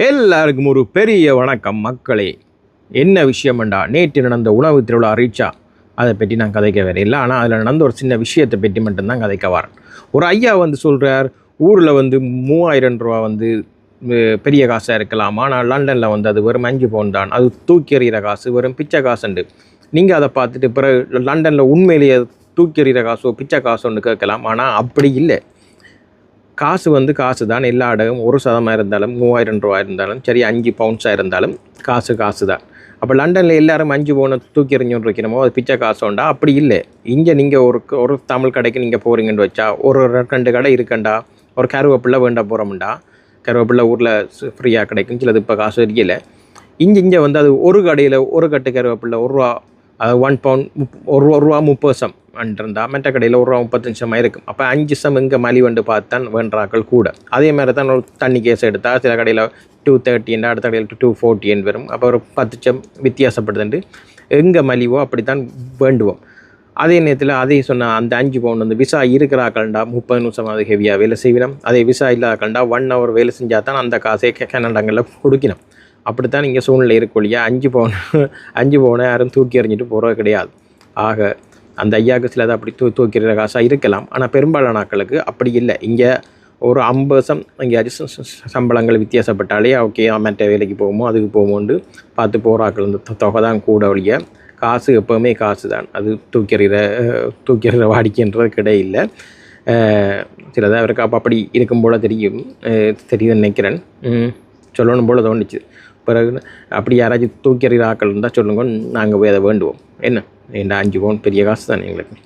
எல்லாருக்கும் ஒரு பெரிய வணக்கம் மக்களே. என்ன விஷயம்ண்டா, நேற்று நடந்த உணவு திருவிழா ரீச்சா அதை பற்றி நான் கதைக்க வரையில்லை. ஆனால் அதில் நடந்த ஒரு சின்ன விஷயத்தை பற்றி மட்டும்தான் கதைக்க வரேன். ஒரு ஐயா சொல்கிறார், ஊரில் 3000 ரூபா பெரிய காசாக இருக்கலாம், ஆனால் லண்டனில் அது வெறும் 5 பவுன் தான், அது தூக்கி எறிகிற காசு, வெறும் பிச்சை காசுண்டு. நீங்கள் அதை பார்த்துட்டு பிறகு லண்டனில் உண்மையிலேயே தூக்கி எறிகிற காசோ பிச்சை காசோன்னு கேட்கலாம். ஆனால் அப்படி இல்லை. காசு காசு தான். எல்லா இடமும் 1% இருந்தாலும் 3000 ரூபா இருந்தாலும் சரி, 5 பவுண்ட்ஸாக இருந்தாலும் காசு தான். அப்போ லண்டனில் எல்லாரும் 5 பவுனை தூக்கி எறிஞ்சோன்னு வைக்கணுமோ அது பிச்சை காசுண்டா? அப்படி இல்லை. இங்கே நீங்கள் ஒரு தமிழ் கடைக்கு நீங்கள் போகிறீங்கன்னு வச்சா ஒரு 2 கடை இருக்கண்டா, ஒரு கருவேப்பிள்ளை வேண்ட போகிறோம்டா, கருவேப்பிள்ளை ஊரில் ஃப்ரீயாக கிடைக்கும், சிலது இப்போ காசு தெரியலை. இங்கே அது ஒரு கடையில் ஒரு கட்டு கருவேப்பிள்ளை 1 ரூபா, அது 1 பவுண்ட் 1 ரூபா 30 சம் இருந்தால் மற்ற கடையில் 1 ரூபா 35 சம் இருக்கும். அப்போ 5 சம் இங்கே மலிவண்டு பார்த்தான் வேண்டாக்கள் கூட. அதே மாதிரி தான் ஒரு தண்ணி கேஸ் எடுத்தால் சில கடையில் 230 அடுத்த கடையில் 240 வரும். அப்போ ஒரு 10 சம் வித்தியாசப்படுதுண்டு எங்கே மலிவோ அப்படித்தான் வேண்டுவோம். அதே நேரத்தில் அதே சொன்ன அந்த 5 பவுண்ட் விசா இருக்கிறாக்கள்டா 30 நிமிஷம் அது ஹெவியாக வேலை செய்யணும். அதே விசா இல்லாக்கள்டா 1 ஹவர் வேலை செஞ்சால் தான் அந்த காசை கனடாங்களில் கொடுக்கணும். அப்படித்தான் இங்கே சூழ்நிலை இருக்கொழியா 5 பவுனை யாரும் தூக்கி எறிஞ்சிட்டு போகிறது கிடையாது. ஆக அந்த ஐயாவுக்கு சிலது அப்படி தூக்கிற காசாக இருக்கலாம். ஆனால் பெரும்பாலான நாட்களுக்கு அப்படி இல்லை. இங்கே ஒரு 50 எங்கேயாச்சும் சம்பளங்கள் வித்தியாசப்பட்டாலே ஓகே, மற்ற வேலைக்கு போகுமோ அதுக்கு போகுமோண்டு பார்த்து போகிறாக்கள் இந்த தொகை தான் கூட ஒழிய காசு எப்போவுமே காசு தான். அது தூக்கிற வாடிக்கைன்றது கிடையில்லை. சிலது அவருக்கு அப்படி இருக்கும் போல் தெரியுதுன்னு நினைக்கிறேன். சொல்லணும் போல் தோணுச்சு. பிறகு அப்படி யாராச்சும் தூக்கி எறிகிற ஆக்கள் இருந்தால் சொல்லுங்க, நாங்கள் போய் அதை வேண்டுவோம். என்ன 5 பவுன் பெரிய காசு தானே எங்களுக்கு.